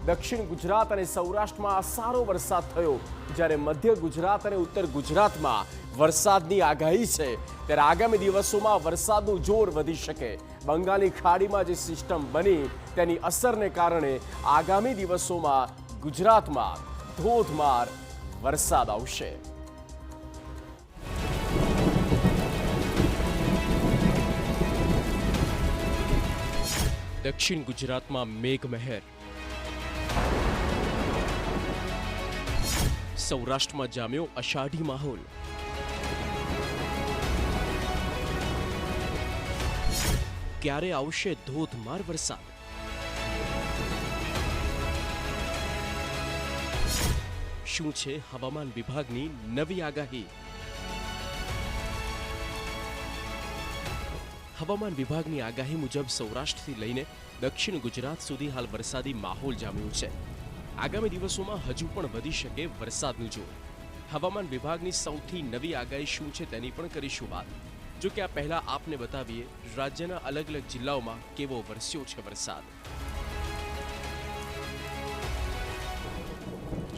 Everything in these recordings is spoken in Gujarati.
દક્ષિણ ગુજરાત અને સૌરાષ્ટ્રમાં સારો વરસાદ થયો, જ્યારે મધ્ય ગુજરાત અને ઉત્તર ગુજરાતમાં વરસાદની આગાહી છે। ત્યારે આગામી દિવસોમાં વરસાદનું જોર વધી શકે। બંગાળની ખાડીમાં જે સિસ્ટમ બની તેની અસરને કારણે આગામી દિવસોમાં ગુજરાતમાં ધોધમાર વરસાદ આવશે। દક્ષિણ ગુજરાતમાં મેઘમહેર, સૌરાષ્ટ્રમાં જામ્યો અષાઢી માહોલ। ક્યારે આવશે ધોધમાર વરસાદ? શું છે હવામાન વિભાગની નવી આગાહી? હવામાન વિભાગની આગાહી મુજબ સૌરાષ્ટ્રથી લઈને દક્ષિણ ગુજરાત સુધી હાલ વરસાદી માહોલ જામ્યો છે। આગામી દિવસોમાં હજુ પણ વધી શકે વરસાદનું જોર। હવામાન વિભાગની સૌથી નવી આગાહી શું છે તેની પણ કરીશું વાત। જો કે આ પહેલા આપને બતાવીએ રાજ્યના અલગ અલગ જિલ્લાઓમાં કેવો વરસ્યો છે વરસાદ।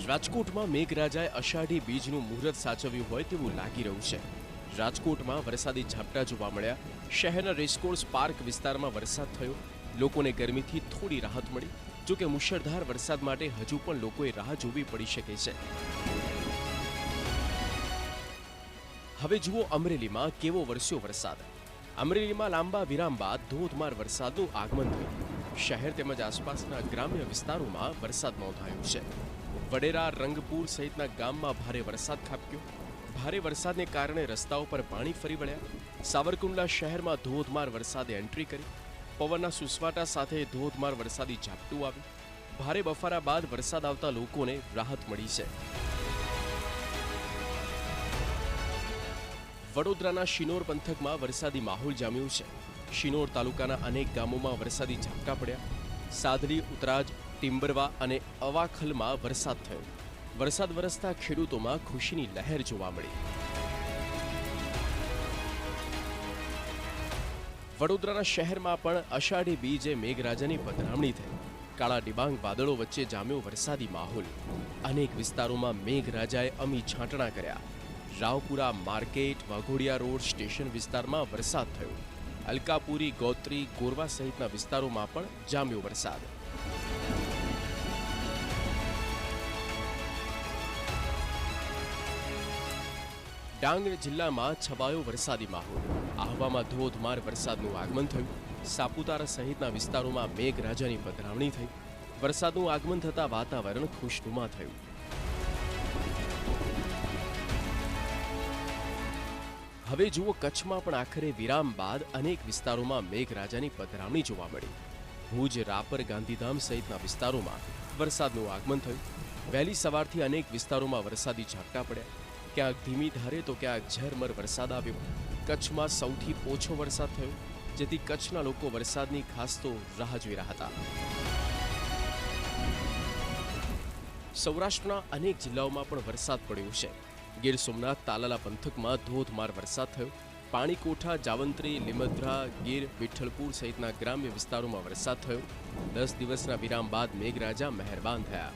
રાજકોટમાં મેઘરાજાએ અષાઢી બીજનું મુહૂર્ત સાચવ્યું હોય તેવું લાગી રહ્યું છે। રાજકોટમાં વરસાદી ઝાપટા જોવા મળ્યા। શહેરના રેસકોર્સ પાર્ક વિસ્તારમાં વરસાદ થયો, લોકોને ગરમીથી થોડી રાહત મળી। જો કે મુશળધાર વરસાદ માટે હજુ પણ લોકોએ રાહ જોવી પડી શકે છે। હવે જુઓ અમરેલીમાં કેવો વરસ્યો વરસાદ। અમરેલીમાં લાંબા વિરામ બાદ ધોધમાર વરસાદનું આગમન થયું। શહેર તેમજ આસપાસના ગ્રામ્ય વિસ્તારોમાં વરસાદ નોંધાયો છે। વડેરા, રંગપુર સહિતના ગામમાં ભારે વરસાદ ખાબક્યો। ભારે વરસાદને કારણે રસ્તાઓ પર પાણી ફરી વળ્યા। સાવરકુંડલા શહેરમાં ધોધમાર વરસાદે એન્ટ્રી કરી। પવનના સુસવાટા સાથે ધોધમાર વરસાદી ઝાપટું આવ્યું। ભારે બફારા બાદ વરસાદ આવતા લોકોને રાહત મળી છે। વડોદરાના શિનોર પંથકમાં વરસાદી માહોલ જામ્યો છે। શિનોર તાલુકાના અનેક ગામોમાં વરસાદી ઝાપટા પડ્યા। સાદલી, ઉતરાજ, ટિમ્બરવા અને અવાખલમાં વરસાદ થયો। વરસાદ વરસતા ખેડૂતોમાં ખુશીની લહેર જોવા મળી। વડોદરાના શહેરમાં પણ અષાઢી બીજે મેઘરાજાની પધરામણી થઈ। કાળા ડિબાંગ વાદળો વચ્ચે જામ્યો વરસાદી માહોલ। અનેક વિસ્તારોમાં મેઘરાજાએ અમી છાંટણા કર્યા। Raopura market, Waghodia road, station વિસ્તારમાં વરસાદ થયો। અલકાપુરી, ગોત્રી, ગોરવા સહિતના વિસ્તારોમાં પણ જામ્યો વરસાદ। ડાંગ જિલ્લામાં છવાયો વરસાદી માહોલ। આહવામાં ધોધમાર વરસાદનું આગમન થયું। સાપુતારા સહિતના વિસ્તારોમાં મેઘરાજાની પધરામણી થઈ। વરસાદનું આગમન થતાં વાતાવરણ ખુશનુમા થયું। હવે જુઓ કચ્છમાં પણ આખરે વિરામ બાદ અનેક વિસ્તારોમાં મેઘરાજાની પધરામણી જોવા મળી। ભુજ, રાપર, ગાંધીધામ સહિતના વિસ્તારોમાં વરસાદનું આગમન થયું। વહેલી સવારથી અનેક વિસ્તારોમાં વરસાદી ઝાપટા પડ્યા। ક્યાંક ધીમી ધારે તો ક્યાંક ઝરમર વરસાદ આવ્યો। કચ્છમાં સૌથી ઓછો વરસાદ થયો, જેથી કચ્છના લોકો વરસાદની ખાસ તો રાહ જોઈ રહ્યા હતા। સૌરાષ્ટ્રના અનેક જિલ્લાઓમાં પણ વરસાદ પડ્યો છે। ગીર સોમનાથ, તાલાલા પંથકમાં ધોધમાર વરસાદ થયો। પાણીકોઠા, જાવંત્રી, લીમદ્રા, ગીર, વિઠ્ઠલપુર સહિતના ગ્રામ્ય વિસ્તારોમાં વરસાદ થયો। 10 દિવસના વિરામ બાદ મેઘરાજા મહેરબાન થયા।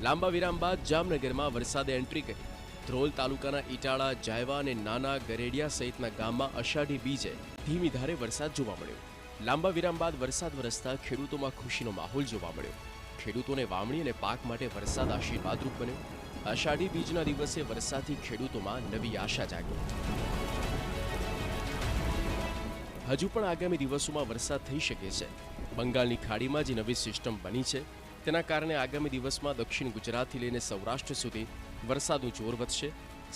લાંબા વિરામ બાદ જામનગરમાં વરસાદે એન્ટ્રી કરી। ધ્રોલ તાલુકાના ઇટાળા, જાયવા અને નાના ગરેડિયા સહિતના ગામમાં અષાઢી બીજે ધીમી ધારે વરસાદ જોવા મળ્યો। લાંબા વિરામ બાદ વરસાદ વરસતા ખેડૂતોમાં ખુશીનો માહોલ જોવા મળ્યો। ખેડૂતોને વાવણી અને પાક માટે વરસાદ આશીર્વાદરૂપ બન્યો। અષાઢી બીજના દિવસે વરસાદથી ખેડૂતોમાં નવી આશા જાગી। હજુ પણ આગામી દિવસોમાં વરસાદ થઈ શકે છે। બંગાળની ખાડીમાં જે નવી સિસ્ટમ બની છે તેના કારણે આગામી દિવસમાં દક્ષિણ ગુજરાતથી લઈને સૌરાષ્ટ્ર સુધી વરસાદનું જોર વધશે।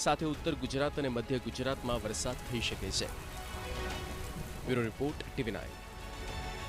સાથે ઉત્તર ગુજરાત અને મધ્ય ગુજરાતમાં વરસાદ થઈ શકે છે। Bureau report, TV9।